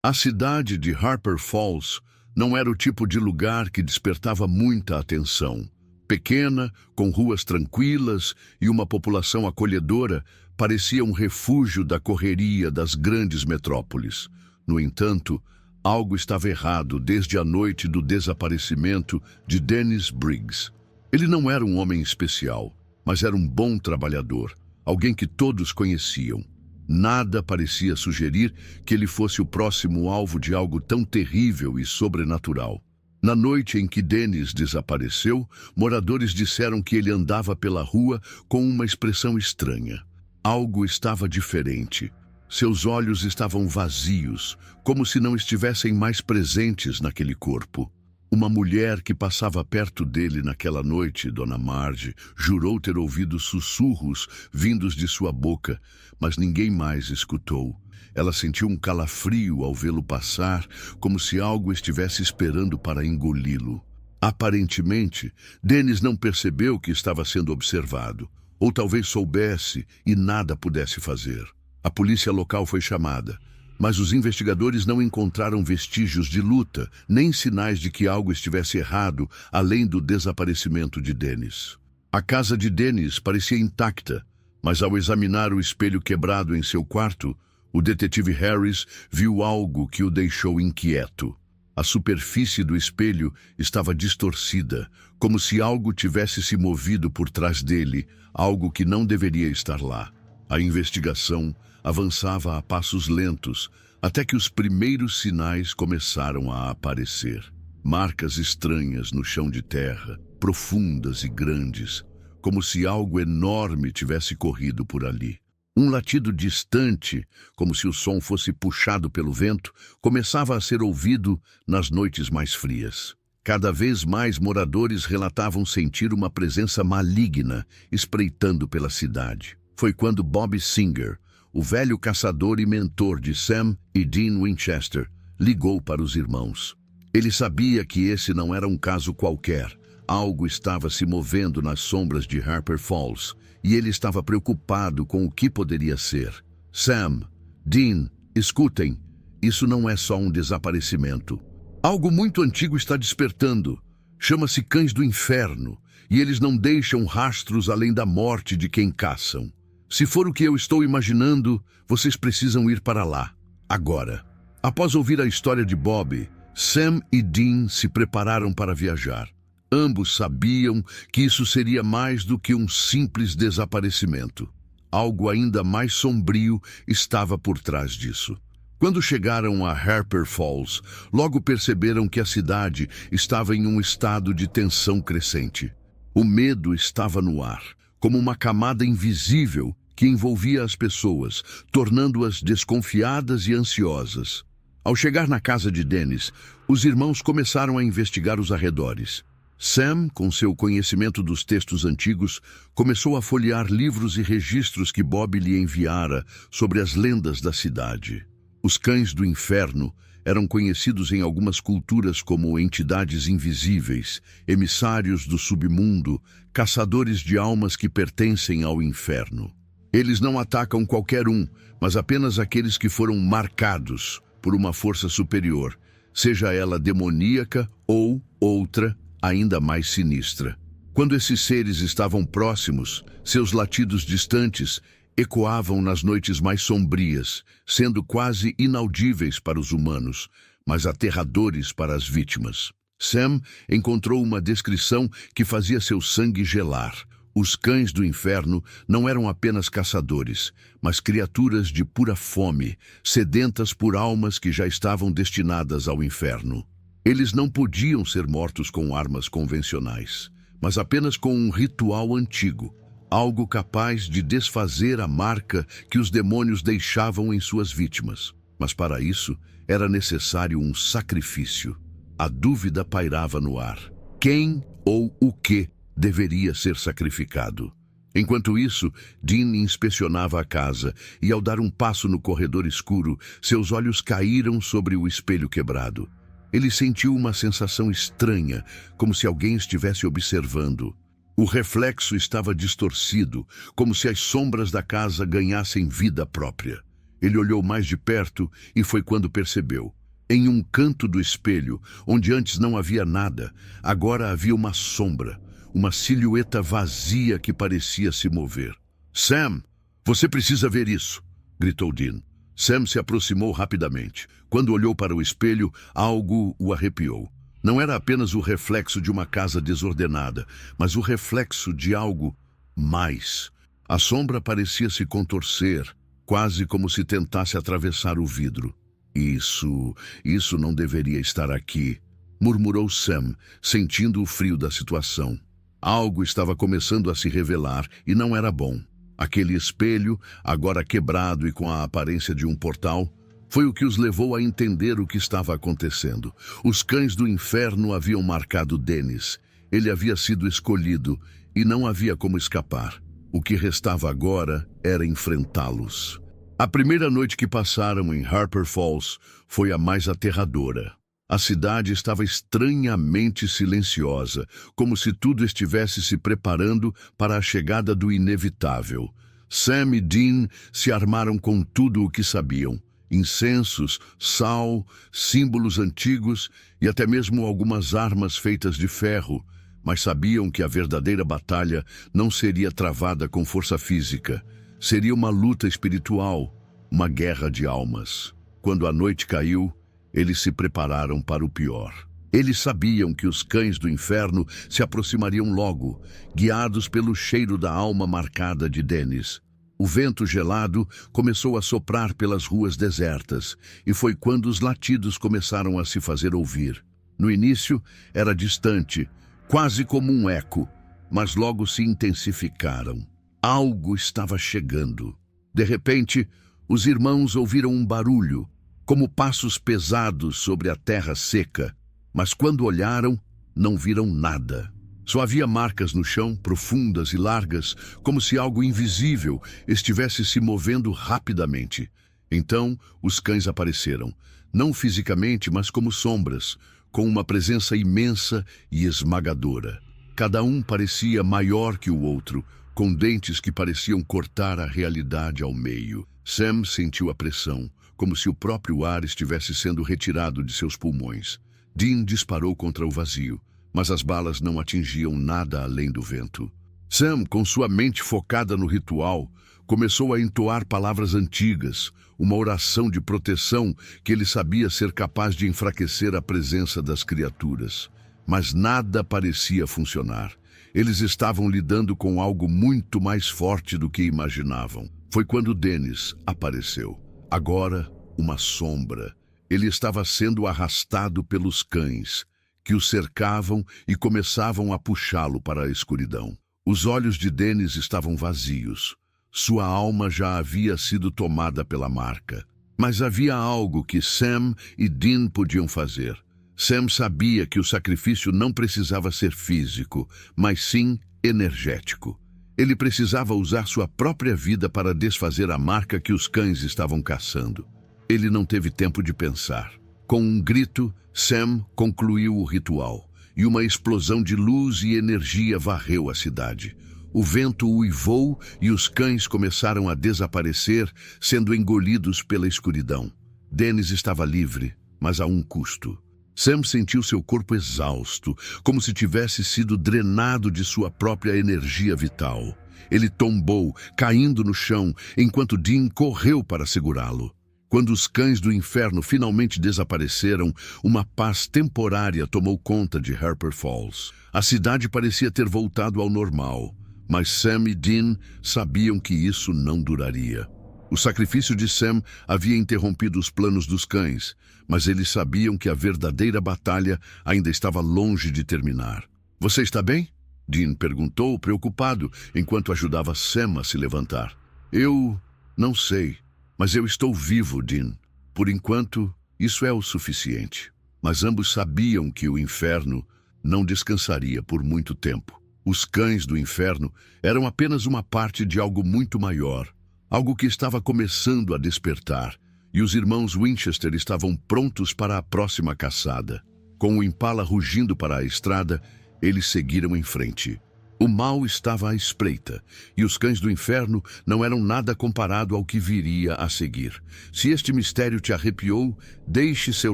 A cidade de Harper Falls não era o tipo de lugar que despertava muita atenção. Pequena, com ruas tranquilas e uma população acolhedora, parecia um refúgio da correria das grandes metrópoles. No entanto, algo estava errado desde a noite do desaparecimento de Dennis Briggs. Ele não era um homem especial, mas era um bom trabalhador, alguém que todos conheciam. Nada parecia sugerir que ele fosse o próximo alvo de algo tão terrível e sobrenatural. Na noite em que Dennis desapareceu, moradores disseram que ele andava pela rua com uma expressão estranha. Algo estava diferente. Seus olhos estavam vazios, como se não estivessem mais presentes naquele corpo. Uma mulher que passava perto dele naquela noite, Dona Marge, jurou ter ouvido sussurros vindos de sua boca, mas ninguém mais escutou. Ela sentiu um calafrio ao vê-lo passar, como se algo estivesse esperando para engoli-lo. Aparentemente, Dennis não percebeu que estava sendo observado, ou talvez soubesse e nada pudesse fazer. A polícia local foi chamada, mas os investigadores não encontraram vestígios de luta, nem sinais de que algo estivesse errado, além do desaparecimento de Dennis. A casa de Dennis parecia intacta, mas ao examinar o espelho quebrado em seu quarto, o detetive Harris viu algo que o deixou inquieto. A superfície do espelho estava distorcida, como se algo tivesse se movido por trás dele, algo que não deveria estar lá. A investigação avançava a passos lentos, até que os primeiros sinais começaram a aparecer. Marcas estranhas no chão de terra, profundas e grandes, como se algo enorme tivesse corrido por ali. Um latido distante, como se o som fosse puxado pelo vento, começava a ser ouvido nas noites mais frias. Cada vez mais moradores relatavam sentir uma presença maligna espreitando pela cidade. Foi quando Bob Singer, o velho caçador e mentor de Sam e Dean Winchester, ligou para os irmãos. Ele sabia que esse não era um caso qualquer. Algo estava se movendo nas sombras de Harper Falls, e ele estava preocupado com o que poderia ser. Sam, Dean, escutem, isso não é só um desaparecimento. Algo muito antigo está despertando. Chama-se Cães do Inferno, e eles não deixam rastros além da morte de quem caçam. Se for o que eu estou imaginando, vocês precisam ir para lá, agora. Após ouvir a história de Bob, Sam e Dean se prepararam para viajar. Ambos sabiam que isso seria mais do que um simples desaparecimento. Algo ainda mais sombrio estava por trás disso. Quando chegaram a Harper Falls, logo perceberam que a cidade estava em um estado de tensão crescente. O medo estava no ar, como uma camada invisível que envolvia as pessoas, tornando-as desconfiadas e ansiosas. Ao chegar na casa de Dennis, os irmãos começaram a investigar os arredores. Sam, com seu conhecimento dos textos antigos, começou a folhear livros e registros que Bob lhe enviara sobre as lendas da cidade. Os Cães do Inferno eram conhecidos em algumas culturas como entidades invisíveis, emissários do submundo, caçadores de almas que pertencem ao inferno. Eles não atacam qualquer um, mas apenas aqueles que foram marcados por uma força superior, seja ela demoníaca ou outra ainda mais sinistra. Quando esses seres estavam próximos, seus latidos distantes ecoavam nas noites mais sombrias, sendo quase inaudíveis para os humanos, mas aterradores para as vítimas. Sam encontrou uma descrição que fazia seu sangue gelar. Os Cães do Inferno não eram apenas caçadores, mas criaturas de pura fome, sedentas por almas que já estavam destinadas ao inferno. Eles não podiam ser mortos com armas convencionais, mas apenas com um ritual antigo, algo capaz de desfazer a marca que os demônios deixavam em suas vítimas. Mas para isso, era necessário um sacrifício. A dúvida pairava no ar. Quem ou o que deveria ser sacrificado? Enquanto isso, Dean inspecionava a casa e, ao dar um passo no corredor escuro, seus olhos caíram sobre o espelho quebrado. Ele sentiu uma sensação estranha, como se alguém estivesse observando. O reflexo estava distorcido, como se as sombras da casa ganhassem vida própria. Ele olhou mais de perto e foi quando percebeu. Em um canto do espelho, onde antes não havia nada, agora havia uma sombra, uma silhueta vazia que parecia se mover. "Sam, você precisa ver isso!" gritou Dean. Sam se aproximou rapidamente. Quando olhou para o espelho, algo o arrepiou. Não era apenas o reflexo de uma casa desordenada, mas o reflexo de algo mais. A sombra parecia se contorcer, quase como se tentasse atravessar o vidro. Isso não deveria estar aqui, murmurou Sam, sentindo o frio da situação. Algo estava começando a se revelar e não era bom. Aquele espelho, agora quebrado e com a aparência de um portal, foi o que os levou a entender o que estava acontecendo. Os cães do inferno haviam marcado Dennis. Ele havia sido escolhido e não havia como escapar. O que restava agora era enfrentá-los. A primeira noite que passaram em Harper Falls foi a mais aterradora. A cidade estava estranhamente silenciosa, como se tudo estivesse se preparando para a chegada do inevitável. Sam e Dean se armaram com tudo o que sabiam: incensos, sal, símbolos antigos e até mesmo algumas armas feitas de ferro, mas sabiam que a verdadeira batalha não seria travada com força física. Seria uma luta espiritual, uma guerra de almas. Quando a noite caiu, eles se prepararam para o pior. Eles sabiam que os cães do inferno se aproximariam logo, guiados pelo cheiro da alma marcada de Dennis. O vento gelado começou a soprar pelas ruas desertas, e foi quando os latidos começaram a se fazer ouvir. No início, era distante, quase como um eco, mas logo se intensificaram. Algo estava chegando. De repente, os irmãos ouviram um barulho, como passos pesados sobre a terra seca, mas quando olharam, não viram nada. Só havia marcas no chão, profundas e largas, como se algo invisível estivesse se movendo rapidamente. Então, os cães apareceram, não fisicamente, mas como sombras, com uma presença imensa e esmagadora. Cada um parecia maior que o outro, com dentes que pareciam cortar a realidade ao meio. Sam sentiu a pressão, como se o próprio ar estivesse sendo retirado de seus pulmões. Dean disparou contra o vazio, mas as balas não atingiam nada além do vento. Sam, com sua mente focada no ritual, começou a entoar palavras antigas, uma oração de proteção que ele sabia ser capaz de enfraquecer a presença das criaturas. Mas nada parecia funcionar. Eles estavam lidando com algo muito mais forte do que imaginavam. Foi quando Dennis apareceu. Agora, uma sombra. Ele estava sendo arrastado pelos cães, que o cercavam e começavam a puxá-lo para a escuridão. Os olhos de Dennis estavam vazios. Sua alma já havia sido tomada pela marca. Mas havia algo que Sam e Dean podiam fazer. Sam sabia que o sacrifício não precisava ser físico, mas sim energético. Ele precisava usar sua própria vida para desfazer a marca que os cães estavam caçando. Ele não teve tempo de pensar. Com um grito, Sam concluiu o ritual, e uma explosão de luz e energia varreu a cidade. O vento uivou e os cães começaram a desaparecer, sendo engolidos pela escuridão. Dennis estava livre, mas a um custo. Sam sentiu seu corpo exausto, como se tivesse sido drenado de sua própria energia vital. Ele tombou, caindo no chão, enquanto Dean correu para segurá-lo. Quando os cães do inferno finalmente desapareceram, uma paz temporária tomou conta de Harper Falls. A cidade parecia ter voltado ao normal, mas Sam e Dean sabiam que isso não duraria. O sacrifício de Sam havia interrompido os planos dos cães, mas eles sabiam que a verdadeira batalha ainda estava longe de terminar. "Você está bem?" Dean perguntou, preocupado, enquanto ajudava Sam a se levantar. "Eu não sei, mas eu estou vivo, Dean. Por enquanto, isso é o suficiente." Mas ambos sabiam que o inferno não descansaria por muito tempo. Os cães do inferno eram apenas uma parte de algo muito maior, algo que estava começando a despertar, e os irmãos Winchester estavam prontos para a próxima caçada. Com o Impala rugindo para a estrada, eles seguiram em frente. O mal estava à espreita, e os cães do inferno não eram nada comparado ao que viria a seguir. Se este mistério te arrepiou, deixe seu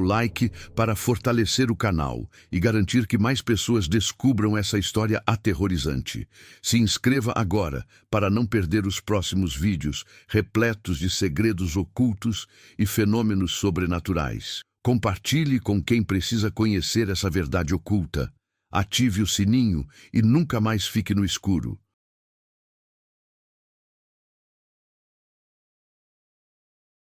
like para fortalecer o canal e garantir que mais pessoas descubram essa história aterrorizante. Se inscreva agora para não perder os próximos vídeos repletos de segredos ocultos e fenômenos sobrenaturais. Compartilhe com quem precisa conhecer essa verdade oculta. Ative o sininho e nunca mais fique no escuro.